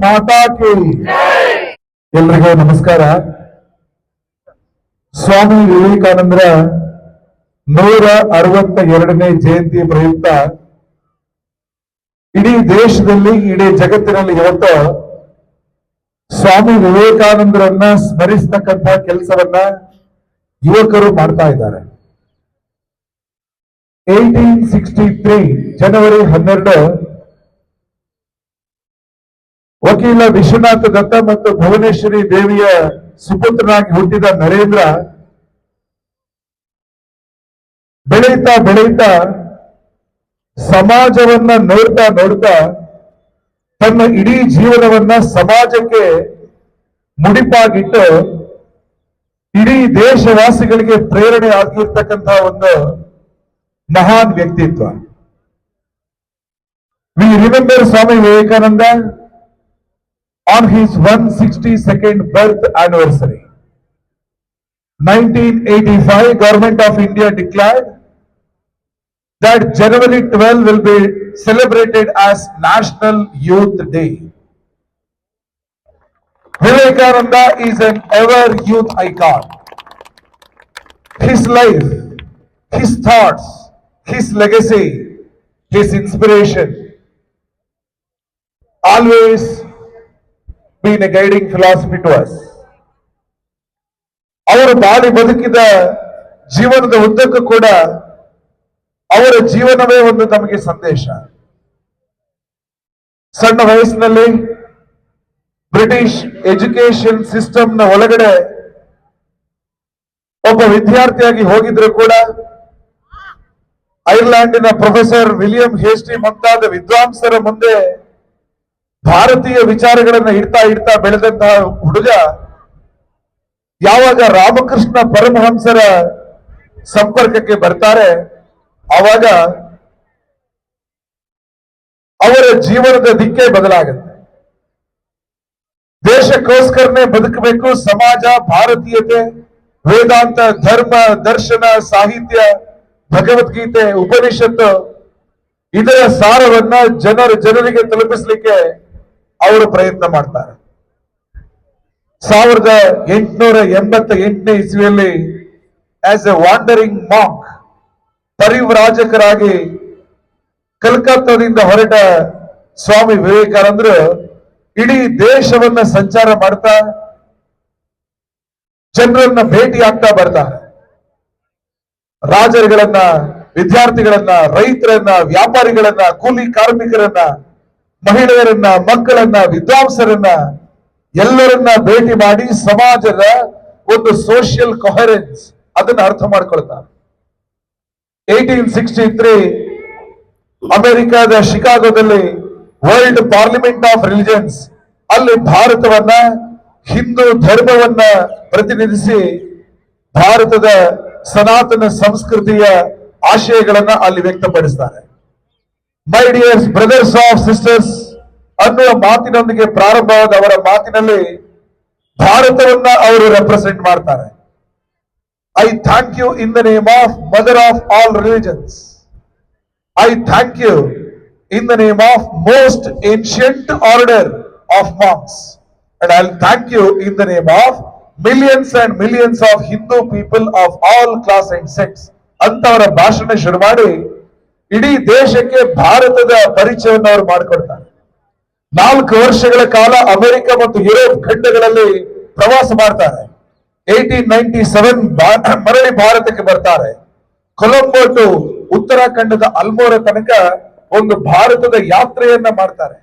ಮಾತಾ ಕಿ ಎಲ್ರಿಗೂ ನಮಸ್ಕಾರ. ಸ್ವಾಮಿ ವಿವೇಕಾನಂದರ 162ನೇ ಜಯಂತಿ ಪ್ರಯುಕ್ತ ಇಡೀ ದೇಶದಲ್ಲಿ, ಇಡೀ ಜಗತ್ತಿನಲ್ಲಿ ಇವತ್ತು ಸ್ವಾಮಿ ವಿವೇಕಾನಂದರನ್ನ ಸ್ಮರಿಸತಕ್ಕಂಥ ಕೆಲಸವನ್ನ ಯುವಕರು ಮಾಡ್ತಾ ಇದ್ದಾರೆ. 1863 ಜನವರಿ 12 ವಕೀಲ ವಿಶ್ವನಾಥ ದತ್ತ ಮತ್ತು ಭುವನೇಶ್ವರಿ ದೇವಿಯ ಸುಪುತ್ರನಾಗಿ ಹುಟ್ಟಿದ ನರೇಂದ್ರ ಬೆಳೀತಾ ಬೆಳೀತಾ ಸಮಾಜವನ್ನ ನೋಡ್ತಾ ನೋಡ್ತಾ ತನ್ನ ಇಡೀ ಜೀವನವನ್ನ ಸಮಾಜಕ್ಕೆ ಮುಡಿಪಾಗಿಟ್ಟು ಇಡೀ ದೇಶವಾಸಿಗಳಿಗೆ ಪ್ರೇರಣೆ ಆಗಿರ್ತಕ್ಕಂಥ ಒಂದು ಮಹಾನ್ ವ್ಯಕ್ತಿತ್ವ. We remember Swami Vivekananda on his 162nd birth anniversary. 1985 Government of India declared that January 12 will be celebrated as National Youth Day. Vivekananda is an ever youth icon. His life, his thoughts, his legacy, his inspiration always been a guiding philosophy to us. ಅವರು ಬಾಳಿ ಬದುಕಿದ ಜೀವನದ ಉದ್ದಕ್ಕೂ ಕೂಡ ಅವರ ಜೀವನವೇ ಒಂದು ನಮಗೆ ಸಂದೇಶ. ಸಣ್ಣ ವಯಸ್ಸಿನಲ್ಲಿ ಬ್ರಿಟಿಷ್ ಎಜುಕೇಶನ್ ಸಿಸ್ಟಮ್ನ ಒಳಗಡೆ ಒಬ್ಬ ವಿದ್ಯಾರ್ಥಿಯಾಗಿ ಹೋಗಿದ್ರು ಕೂಡ ಐರ್ಲೆಂಡಿನ ಪ್ರೊಫೆಸರ್ ವಿಲಿಯಂ ಹೇಸ್ಟಿ ಮುಂತಾದ ವಿದ್ವಾಂಸರ ಮುಂದೆ ಭಾರತೀಯ ವಿಚಾರಗಳನ್ನ ಇಡ್ತಾ ಇಡ್ತಾ ಬೆಳೆದಂತಹ ಹುಡುಗ ಯಾವಾಗ ರಾಮಕೃಷ್ಣ ಪರಮಹಂಸರ ಸಂಪರ್ಕಕ್ಕೆ ಬರ್ತಾರೆ, ಆವಾಗ ಅವರ ಜೀವನದ ದಿಕ್ಕೇ ಬದಲಾಗುತ್ತೆ. ದೇಶಕ್ಕೋಸ್ಕರನೇ ಬದುಕಬೇಕು, ಸಮಾಜ, ಭಾರತೀಯತೆ, ವೇದಾಂತ, ಧರ್ಮ, ದರ್ಶನ, ಸಾಹಿತ್ಯ, ಭಗವದ್ಗೀತೆ, ಉಪನಿಷತ್ತು ಇದರ ಸಾರವನ್ನ ಜನರಿಗೆ ತಲುಪಿಸಲಿಕ್ಕೆ ಅವರು ಪ್ರಯತ್ನ ಮಾಡ್ತಾರೆ. 1888ನೇ ಇಸ್ವಿಯಲ್ಲಿ ಆಸ್ ಎ ವಾಂಡರಿಂಗ್ ಮಾಂಕ್, ಪರಿವ್ರಾಜಕರಾಗಿ ಕಲ್ಕತ್ತಾದಿಂದ ಹೊರಟ ಸ್ವಾಮಿ ವಿವೇಕಾನಂದರು ಇಡೀ ದೇಶವನ್ನ ಸಂಚಾರ ಮಾಡ್ತಾ ಜನರನ್ನ ಭೇಟಿ ಆಗ್ತಾ ಬರ್ತಾರೆ. ರಾಜರುಗಳನ್ನ, ವಿದ್ಯಾರ್ಥಿಗಳನ್ನ, ರೈತರನ್ನ, ವ್ಯಾಪಾರಿಗಳನ್ನ, ಕೂಲಿ ಕಾರ್ಮಿಕರನ್ನ, ಮಹಿಳೆಯರನ್ನ, ಮಕ್ಕಳನ್ನ, ವಿದ್ವಾಂಸರನ್ನ ಎಲ್ಲರನ್ನ ಭೇಟಿ ಮಾಡಿ ಸಮಾಜದ ಒಂದು ಸೋಷಿಯಲ್ ಕೊಹರೆನ್ಸ್ ಅದನ್ನ ಅರ್ಥ ಮಾಡ್ಕೊಳ್ತಾರೆ. 1863 ಅಮೆರಿಕದ ಶಿಕಾಗೋದಲ್ಲಿ ವರ್ಲ್ಡ್ ಪಾರ್ಲಿಮೆಂಟ್ ಆಫ್ ರಿಲಿಜನ್ಸ್ ಅಲ್ಲಿ ಭಾರತವನ್ನ, ಹಿಂದೂ ಧರ್ಮವನ್ನ ಪ್ರತಿನಿಧಿಸಿ ಭಾರತದ ಸನಾತನ ಸಂಸ್ಕೃತಿಯ ಆಶಯಗಳನ್ನ ಅಲ್ಲಿ ವ್ಯಕ್ತಪಡಿಸ್ತಾರೆ. My dears brothers of sisters ಅನ್ನುವ ಮಾತಿನೊಂದಿಗೆ ಪ್ರಾರಂಭವಾದ ಅವರ ಮಾತಿನಲ್ಲಿ ಭಾರತವನ್ನ ಅವರು ರೆಪ್ರೆಸೆಂಟ್ ಮಾಡ್ತಾರೆ. I thank you in the name of mother of all religions. I thank you in the name of most ancient order of monks and I thank you in the name of millions and millions of Hindu people of all class and sects ಅಂತ ಅವರ ಭಾಷಣ ಶುರು ಮಾಡಿ ಇಡೀ ದೇಶಕ್ಕೆ ಭಾರತದ ಪರಿಚಯವನ್ನು ಅವರು ಮಾಡಿಕೊಡ್ತಾರೆ. 4 ವರ್ಷಗಳ ಕಾಲ ಅಮೆರಿಕ ಮತ್ತು ಯುರೋಪ್ ಖಂಡಗಳಲ್ಲಿ ಪ್ರವಾಸ ಮಾಡ್ತಾರೆ. 1897 ಮರಳಿ ಭಾರತಕ್ಕೆ ಬರ್ತಾರೆ. ಕೊಲಂಬೋ ಟು ಉತ್ತರಾಖಂಡದ ಅಲ್ಮೋರ ತನಕ ಒಂದು ಭಾರತದ ಯಾತ್ರೆಯನ್ನ ಮಾಡ್ತಾರೆ.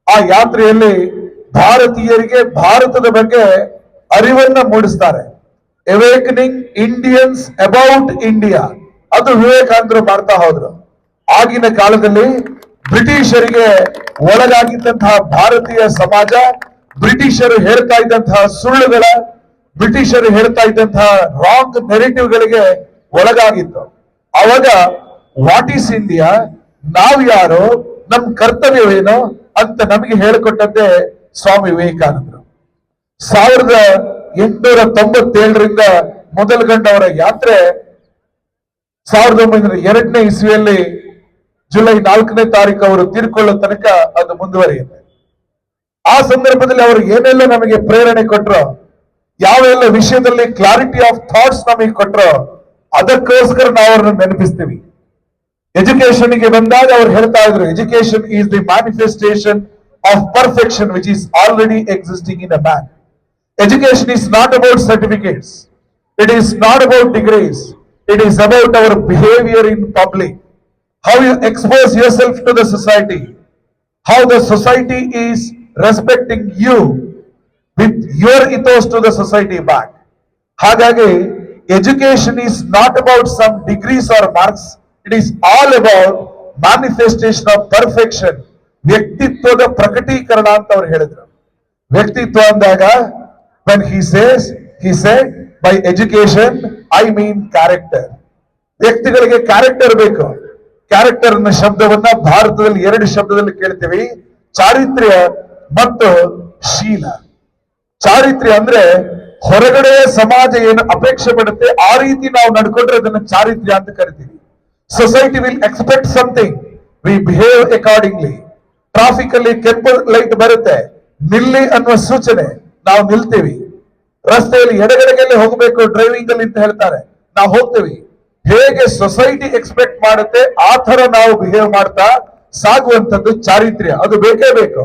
ಆ ಯಾತ್ರೆಯಲ್ಲಿ ಭಾರತೀಯರಿಗೆ ಭಾರತದ ಬಗ್ಗೆ ಅರಿವನ್ನ ಮೂಡಿಸ್ತಾರೆ. ಅವೇಕನಿಂಗ್ ಇಂಡಿಯನ್ಸ್ ಅಬೌಟ್ ಇಂಡಿಯಾ, ಅದು ವಿವೇಕಾನಂದರು ಮಾಡ್ತಾ ಹೋದ್ರು. ಆಗಿನ ಕಾಲದಲ್ಲಿ ಬ್ರಿಟಿಷರಿಗೆ ಒಳಗಾಗಿದ್ದಂತಹ ಭಾರತೀಯ ಸಮಾಜ ಬ್ರಿಟಿಷರು ಹೇಳ್ತಾ ಇದ್ದಂತಹ ಸುಳ್ಳುಗಳ, ಬ್ರಿಟಿಷರು ಹೇಳ್ತಾ ಇದ್ದಂತಹ ರಾಂಗ್ ನೆರೆಟಿವ್ಗಳಿಗೆ ಒಳಗಾಗಿತ್ತು. ಅವಾಗ ವಾಟ್ ಈಸ್ ಇಂಡಿಯಾ, ನಾವು ಯಾರು, ನಮ್ ಕರ್ತವ್ಯವೇನು ಅಂತ ನಮಗೆ ಹೇಳಿಕೊಟ್ಟದ್ದೇ ಸ್ವಾಮಿ ವಿವೇಕಾನಂದರು. 1897ರಿಂದ ಮೊದಲುಗೊಂಡವರ ಯಾತ್ರೆ 1902ನೇ ಇಸ್ವಿಯಲ್ಲಿ ಜುಲೈ 4ನೇ ತಾರೀಕು ಅವರು ತೀರ್ಕೊಳ್ಳೋ ತನಕ ಅದು ಮುಂದುವರಿಯುತ್ತೆ. ಆ ಸಂದರ್ಭದಲ್ಲಿ ಅವರು ಏನೆಲ್ಲ ನಮಗೆ ಪ್ರೇರಣೆ ಕೊಟ್ರು, ಯಾವೆಲ್ಲ ವಿಷಯದಲ್ಲಿ ಕ್ಲಾರಿಟಿ ಆಫ್ ಥಾಟ್ಸ್ ನಮಗೆ ಕೊಟ್ರು, ಅದಕ್ಕೋಸ್ಕರ ನಾವು ಅವ್ರನ್ನ ನೆನಪಿಸ್ತೀವಿ. ಎಜುಕೇಶನ್ ಗೆ ಬಂದಾಗ ಅವ್ರು ಹೇಳ್ತಾ ಇದ್ರು, education is the manifestation of perfection which is already existing in a man. Education is not about certificates. It is not about degrees. It is about our behavior in public. How you expose yourself to the society. How the society is respecting you with your ethos to the society back. ಹಾಗಾಗಿ education is not about some degrees or marks. It is all about manifestation of perfection. ವ್ಯಕ್ತಿತ್ವದ ಪ್ರಕಟೀಕರಣ ಅಂತ ಅವ್ರು ಹೇಳಿದ್ರು. ವ್ಯಕ್ತಿತ್ವ ಅಂದಾಗ when he said by education I mean character. ವ್ಯಕ್ತಿಗಳಿಗೆ character ಬೇಕು. Character ಅನ್ನೋ ಶಬ್ದವನ್ನ ಭಾರತದಲ್ಲಿ ಎರಡು ಶಬ್ದದಲ್ಲಿ ಕೇಳ್ತೀವಿ, ಚಾರಿತ್ರ್ಯ ಮತ್ತು ಶೀಲ. ಚಾರಿತ್ರ್ಯ ಅಂದ್ರೆ ಹೊರಗಡೆ ಸಮಾಜ ಏನು ಅಪೇಕ್ಷೆ ಪಡುತ್ತೆ ಆ ರೀತಿ ನಾವು ನಡ್ಕೊಂಡ್ರೆ ಅದನ್ನ ಚಾರಿತ್ರ್ಯ ಅಂತ ಕರಿತೀವಿ. Society will expect something, we behave accordingly. Traffic ಅಲ್ಲಿ ಕೆಂಪು ಲೈಟ್ ಬರುತ್ತೆ, ನಿಲ್ಲಿ ಅನ್ನುವ ಸೂಚನೆ, ನಾವು ನಿಲ್ತೀವಿ. ರಸ್ತೆಯಲ್ಲಿ ಎಡಗಡೆಗೆ ಹೋಗಬೇಕು ಡ್ರೈವಿಂಗ್ ಅಲ್ಲಿ ಅಂತ ಹೇಳ್ತಾರೆ, ನಾವು ಹೋಗ್ತೀವಿ. ಹೇಗೆ ಸೊಸೈಟಿ ಎಕ್ಸ್ಪೆಕ್ಟ್ ಮಾಡುತ್ತೆ ಆ ತರ ನಾವು ಬಿಹೇವ್ ಮಾಡ್ತಾ ಸಾಗುವಂತದ್ದು ಚಾರಿತ್ರ್ಯ. ಅದು ಬೇಕೇ ಬೇಕು,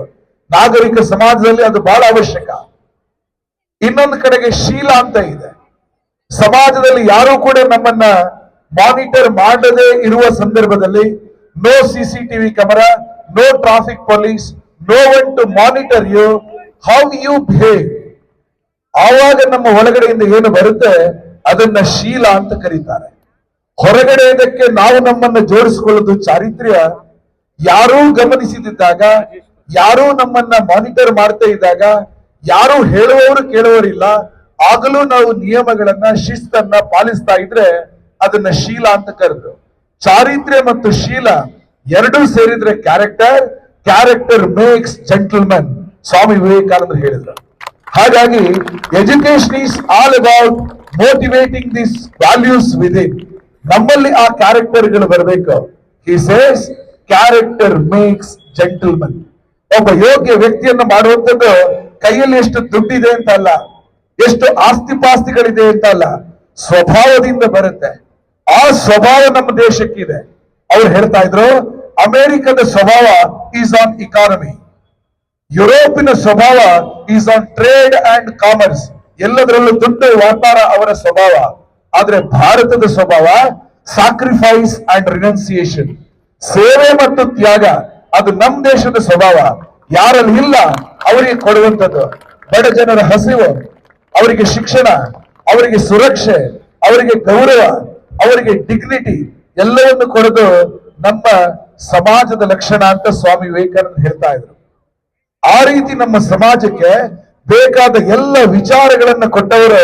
ನಾಗರಿಕ ಸಮಾಜದಲ್ಲಿ ಅದು ಬಹಳ ಅವಶ್ಯಕ. ಇನ್ನೊಂದು ಕಡೆಗೆ ಶೀಲ ಅಂತ ಇದೆ. ಸಮಾಜದಲ್ಲಿ ಯಾರು ಕೂಡ ನಮ್ಮನ್ನ ಮಾನಿಟರ್ ಮಾಡದೇ ಇರುವ ಸಂದರ್ಭದಲ್ಲಿ, no CCTV camera, no traffic police, no one to monitor you, how you behave, ಆವಾಗ ನಮ್ಮ ಒಳಗಡೆಯಿಂದ ಏನು ಬರುತ್ತೆ ಅದನ್ನ ಶೀಲ ಅಂತ ಕರೀತಾರೆ. ಹೊರಗಡೆ ಇದಕ್ಕೆ ನಾವು ನಮ್ಮನ್ನ ಜೋಡಿಸಿಕೊಳ್ಳೋದು ಚಾರಿತ್ರ್ಯ. ಯಾರೂ ಗಮನಿಸಿದಾಗ, ಯಾರೂ ನಮ್ಮನ್ನ ಮಾನಿಟರ್ ಮಾಡ್ತಾ ಇದ್ದಾಗ, ಯಾರು ಹೇಳುವವರು ಕೇಳುವವರಿಲ್ಲ, ಆಗಲೂ ನಾವು ನಿಯಮಗಳನ್ನ ಶಿಸ್ತನ್ನ ಪಾಲಿಸ್ತಾ ಇದ್ರೆ ಅದನ್ನ ಶೀಲ ಅಂತ ಕರೆದ್ರು. ಚಾರಿತ್ರ್ಯ ಮತ್ತು ಶೀಲ ಎರಡೂ ಸೇರಿದ್ರೆ ಕ್ಯಾರೆಕ್ಟರ್, ಕ್ಯಾರೆಕ್ಟರ್ ಮೇಕ್ಸ್ ಜೆಂಟಲ್ಮನ್, ಸ್ವಾಮಿ ವಿವೇಕಾನಂದರು ಹೇಳಿದ್ರು. ಹಾಗಾಗಿ education is all about motivating this values within. ನಮ್ಮಲ್ಲಿ ಆ ಕ್ಯಾರೆಕ್ಟರ್ಗಳು ಬರಬೇಕು. He says character makes gentleman. ಒಬ್ಬ ಯೋಗ್ಯ ವ್ಯಕ್ತಿಯನ್ನು ಮಾಡುವಂಥದ್ದು ಕೈಯಲ್ಲಿ ಎಷ್ಟು ದುಡ್ಡಿದೆ ಅಂತ ಅಲ್ಲ, ಎಷ್ಟು ಆಸ್ತಿ ಪಾಸ್ತಿಗಳಿದೆ ಅಂತ ಅಲ್ಲ, ಸ್ವಭಾವದಿಂದ ಬರುತ್ತೆ. ಆ ಸ್ವಭಾವ ನಮ್ಮ ದೇಶಕ್ಕಿದೆ. ಅವ್ರು ಹೇಳ್ತಾ ಇದ್ರು, ಅಮೆರಿಕದ ಸ್ವಭಾವ ಈಸ್ ಆನ್ ಇಕಾನಮಿ, ಯುರೋಪಿನ ಸ್ವಭಾವ is on trade and commerce, ಎಲ್ಲದರಲ್ಲೂ ದುಡ್ಡು ವ್ಯಾಪಾರ ಅವರ ಸ್ವಭಾವ. ಆದ್ರೆ ಭಾರತದ ಸ್ವಭಾವ ಸಾಕ್ರಿಫೈಸ್ ಅಂಡ್ ರಿನೌನ್ಸಿಯೇಷನ್, ಸೇವೆ ಮತ್ತು ತ್ಯಾಗ. ಅದು ನಮ್ಮ ದೇಶದ ಸ್ವಭಾವ. ಯಾರಲ್ಲಿ ಇಲ್ಲ ಅವರಿಗೆ ಕೊಡುವಂಥದ್ದು. ಬಡ ಜನರ ಹಸಿವು, ಅವರಿಗೆ ಶಿಕ್ಷಣ, ಅವರಿಗೆ ಸುರಕ್ಷೆ, ಅವರಿಗೆ ಗೌರವ, ಅವರಿಗೆ ಡಿಗ್ನಿಟಿ ಎಲ್ಲವನ್ನು ಕೊಡೋದು ನಮ್ಮ ಸಮಾಜದ ಲಕ್ಷಣ ಅಂತ ಸ್ವಾಮಿ ವಿವೇಕಾನಂದ ಹೇಳ್ತಾ ಇದ್ರು. ಆ ರೀತಿ ನಮ್ಮ ಸಮಾಜಕ್ಕೆ ಬೇಕಾದ ಎಲ್ಲ ವಿಚಾರಗಳನ್ನ ಕೊಟ್ಟವರು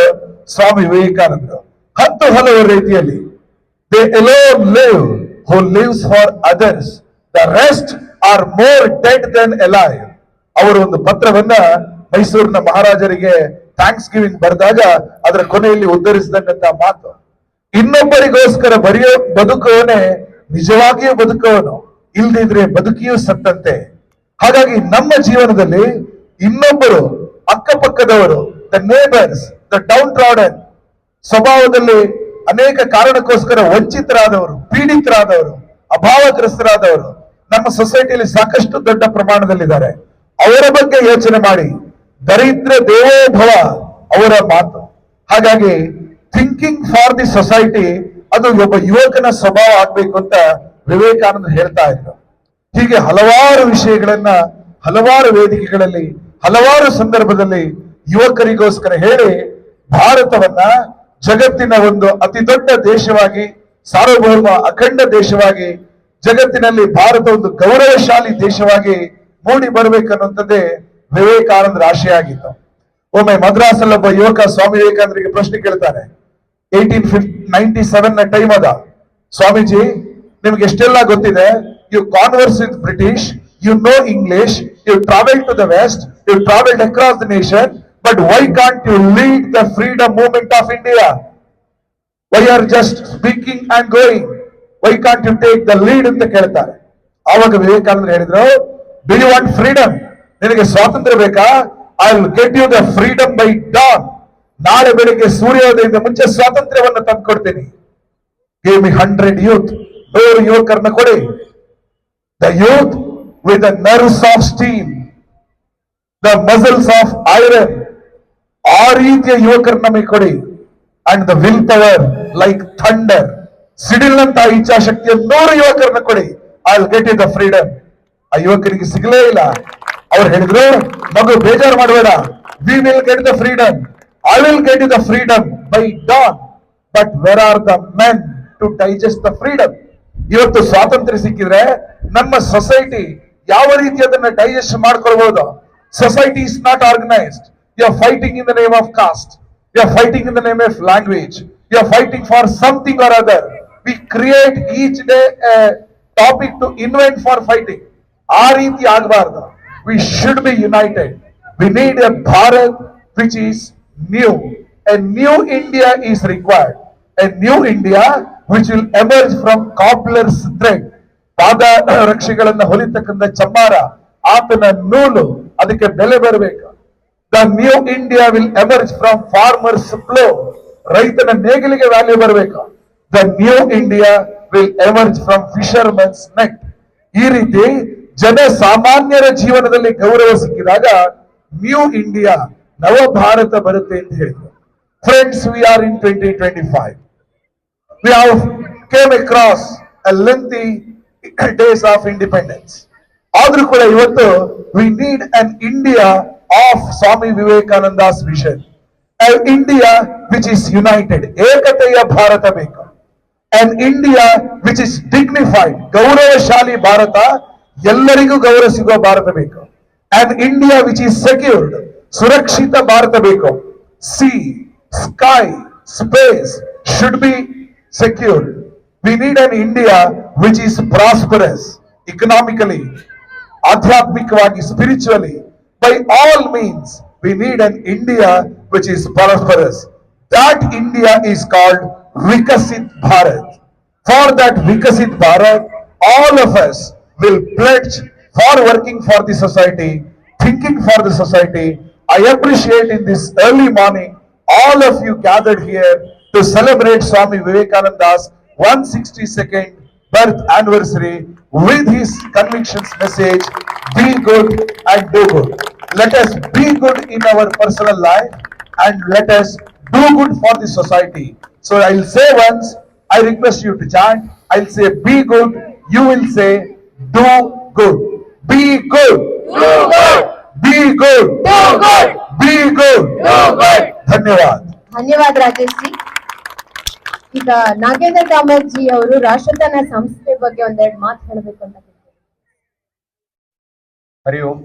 ಸ್ವಾಮಿ ವಿವೇಕಾನಂದರು. ಹಲವು ರೀತಿಯಲ್ಲಿ they alone live who lives for others, the rest are more dead than alive. ಅವರು ಒಂದು ಪತ್ರವನ್ನ ಮೈಸೂರಿನ ಮಹಾರಾಜರಿಗೆ ಥ್ಯಾಂಕ್ಸ್ ಗಿವಿಂಗ್ ಬರೆದಾಗ ಅದರ ಕೊನೆಯಲ್ಲಿ ಉದ್ಧರಿಸಿದಂತ ಮಾತು, ಇನ್ನೊಬ್ಬರಿಗೋಸ್ಕರ ಬದುಕುವವನೇ ನಿಜವಾಗಿಯೂ ಬದುಕುವವನು, ಇಲ್ದಿದ್ರೆ ಬದುಕಿಯೂ ಸತ್ತಂತೆ. ಹಾಗಾಗಿ ನಮ್ಮ ಜೀವನದಲ್ಲಿ ಇನ್ನೊಬ್ಬರು, ಅಕ್ಕಪಕ್ಕದವರು, the neighbours, the downtrodden, ಸ್ವಭಾವದಲ್ಲಿ ಅನೇಕ ಕಾರಣಕ್ಕೋಸ್ಕರ ವಂಚಿತರಾದವರು, ಪೀಡಿತರಾದವರು, ಅಭಾವಗ್ರಸ್ತರಾದವರು ನಮ್ಮ ಸೊಸೈಟಿಯಲ್ಲಿ ಸಾಕಷ್ಟು ದೊಡ್ಡ ಪ್ರಮಾಣದಲ್ಲಿದ್ದಾರೆ. ಅವರ ಬಗ್ಗೆ ಯೋಚನೆ ಮಾಡಿ. ದರಿದ್ರ ದೇವೋಭವ ಅವರ ಮಾತು. ಹಾಗಾಗಿ ಥಿಂಕಿಂಗ್ ಫಾರ್ ದಿ ಸೊಸೈಟಿ ಅದು ಒಬ್ಬ ಯುವಕನ ಸ್ವಭಾವ ಆಗ್ಬೇಕು ಅಂತ ವಿವೇಕಾನಂದ ಹೇಳ್ತಾ ಇದ್ರು. ಹೀಗೆ ಹಲವಾರು ವಿಷಯಗಳನ್ನ ಹಲವಾರು ವೇದಿಕೆಗಳಲ್ಲಿ ಹಲವಾರು ಸಂದರ್ಭದಲ್ಲಿ ಯುವಕರಿಗೋಸ್ಕರ ಹೇಳಿ ಭಾರತವನ್ನ ಜಗತ್ತಿನ ಒಂದು ಅತಿ ದೊಡ್ಡ ದೇಶವಾಗಿ, ಸಾರ್ವಭೌಮ ಅಖಂಡ ದೇಶವಾಗಿ, ಜಗತ್ತಿನಲ್ಲಿ ಭಾರತ ಒಂದು ಗೌರವಶಾಲಿ ದೇಶವಾಗಿ ಮೂಡಿ ಬರಬೇಕನ್ನುವಂಥದ್ದೇ ವಿವೇಕಾನಂದರ ಆಶಯ ಆಗಿತ್ತು. ಒಮ್ಮೆ ಮದ್ರಾಸಲ್ಲಿ ಒಬ್ಬ ಯುವಕ ಸ್ವಾಮಿ ವಿವೇಕಾನಂದರಿಗೆ ಪ್ರಶ್ನೆ ಕೇಳ್ತಾನೆ. 1897 ನ ಟೈಮ್ ಅದ. ಸ್ವಾಮೀಜಿ, ನಿಮ್ಗೆ ಎಷ್ಟೆಲ್ಲ ಗೊತ್ತಿದೆ, you converse with British, you know English, you travel to the West, you travelled across the nation, but why can't you lead the freedom movement of India? Why are just speaking and going? Why can't you take the lead ಅಂತ ಕೇಳ್ತಾರೆ. ಆವಾಗ ವಿವೇಕಾನಂದರು ಹೇಳಿದ್ರು, do you want freedom? ನಿನಗೆ ಸ್ವಾತಂತ್ರ್ಯ ಬೇಕಾ? I will get you the freedom by dawn. ನಾಳೆ ಬೆಳಿಗ್ಗೆ ಸೂರ್ಯೋದಯದಿಂದ ಮುಂಚೆ ಸ್ವಾತಂತ್ರ್ಯವನ್ನು ತಂದ್ಕೊಡ್ತೀನಿ. Give me 100 youth. 100 ಯುವಕರನ್ನ ಕೊಡಿ. The youth with the nerves of steel, the muscles of iron. ಆ ರೀತಿಯ ಯುವಕರು ನಮಗೆ ಕೊಡಿ. And the will power like thunder, ಸಿಡಿಲ್ನಂತಹ ಇಚ್ಛಾಶಕ್ತಿಯ 100 ಯುವಕರನ್ನ ಕೊಡಿ. I will get you the freedom. ಆ ಯುವಕರಿಗೆ ಸಿಗಲೇ ಇಲ್ಲ. ಅವ್ರು ಹೇಳಿದ್ರು, ಮಗು ಬೇಜಾರು ಮಾಡಬೇಡ, we will get the freedom, I will get you the freedom by dawn. But where are the men to digest the freedom? ಇವತ್ತು ಸ್ವಾತಂತ್ರ್ಯ ಸಿಕ್ಕಿದ್ರೆ ನಮ್ಮ ಸೊಸೈಟಿ ಯಾವ ರೀತಿ ಅದನ್ನ ಡೈಜೆಸ್ಟ್ ಮಾಡ್ಕೊಳ್ಬಹುದು? Society is not organized. You are fighting in the name of caste. You are fighting in the name of language. You are fighting for something or other. We create each day a topic to invent for fighting. ಆ ರೀತಿ ಆಗಬಾರ್ದು. We should be united. We need a Bharat which is new. A new India is required. A new India which will emerge from cobbler's thread. ಪಾದ ರಕ್ಷೆಗಳನ್ನ ಹೊಲಿತಕ್ಕಂಥ ಚಮ್ಮಾರ, ಆತನ ನೂಲು, ಅದಕ್ಕೆ ಬೆಲೆ ಬರಬೇಕು. The new India will emerge from farmers flow. ರೈತನ ನೇಗಿಲಿಗೆ value ಬರಬೇಕು. The new India will emerge from fishermen's net. ಈ ರೀತಿ ಜನ ಸಾಮಾನ್ಯರ ಜೀವನದಲ್ಲಿ ಗೌರವ ಸಿಕ್ಕಿದಾಗ ನ್ಯೂ ಇಂಡಿಯಾ, ನವ ಭಾರತ ಬರುತ್ತೆ ಅಂತ ಹೇಳಿದ್ರು. Friends, we are in 2025. We have came across a lengthy days of independence. ಆದ್ರೂ ಕೂಡ ಇವತ್ತು we need an India of Swami Vivekananda's vision. An India which is united. ಏಕತೆಯ ಭಾರತ ಬೇಕು. An India which is dignified. ಗೌರವಶಾಲಿ Bharat, ಎಲ್ಲರಿಗೂ ಗೌರವ ಸಿಗುವ ಭಾರತ ಬೇಕು. An India which is secured. ಸುರಕ್ಷಿತ ಭಾರತ ಬೇಕು. Sea, sky, space should be secured. We need an India which is prosperous economically, adhyatmikavagi, spiritually. By all means, we need an India which is prosperous. That India is called Vikasit Bharat. For that Vikasit Bharat, all of us will pledge for working for the society, thinking for the society. I appreciate in this early morning all of you gathered here to celebrate Swami Vivekananda's 162nd birth anniversary with his convictions message, be good and do good. Let us be good in our personal life and let us do good for the society. So I'll say once, I request you to chant. I'll say be good, you will say do good. Be good. Do good. Be good. Do good. Be good. Do good. ಧನ್ಯವಾದ. ಧನ್ಯವಾದ Rajesh G. ಈಗ Nagendra Kamath G ಅವರು ರಾಷ್ಟ್ರದಾನ ಸಂಸ್ಥೆ ಬಗ್ಗೆ ಒಂದೆರಡು ಮಾತು ಹೇಳಬೇಕು ಅಂತ ಕೇಳ್ತೀನಿ. ಹರಿ ಓಂ.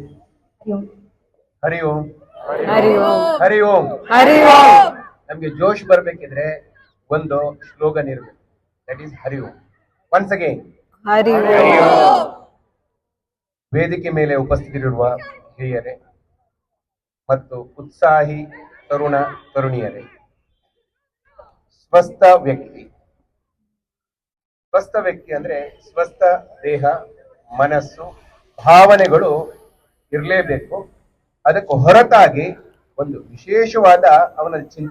ಹರಿ ಓಂ. ಹರಿ ಓಂ. ಹರಿ ಓಂ. ಹರಿ ಓಂ. ನಮ್ಗೆ ಜೋಶ್ ಬರ್ಬೇಕಿದ್ರೆ ಒಂದು ಸ್ಲೋಗನ್ ಇರಬೇಕು. That is Hari Om. Once again Hari Om. ವೇದಿಕೆ ಮೇಲೆ ಉಪಸ್ಥಿತರಿರುವ ಹಿರಿಯರೇ ಮತ್ತು ಉತ್ಸಾಹಿ ತರುಣ ತರುಣಿಯರೇ, ಸ್ವಸ್ಥ ವ್ಯಕ್ತಿ. ಸ್ವಸ್ಥ ವ್ಯಕ್ತಿ ಅಂದ್ರೆ ಸ್ವಸ್ಥ ದೇಹ, ಮನಸ್ಸು, ಭಾವನೆಗಳು ಇರಲೇಬೇಕು. ಅದಕ್ಕೆ ಹೊರತಾಗಿ ಒಂದು ವಿಶೇಷವಾದ ಅವನ ಚಿಂತನೆ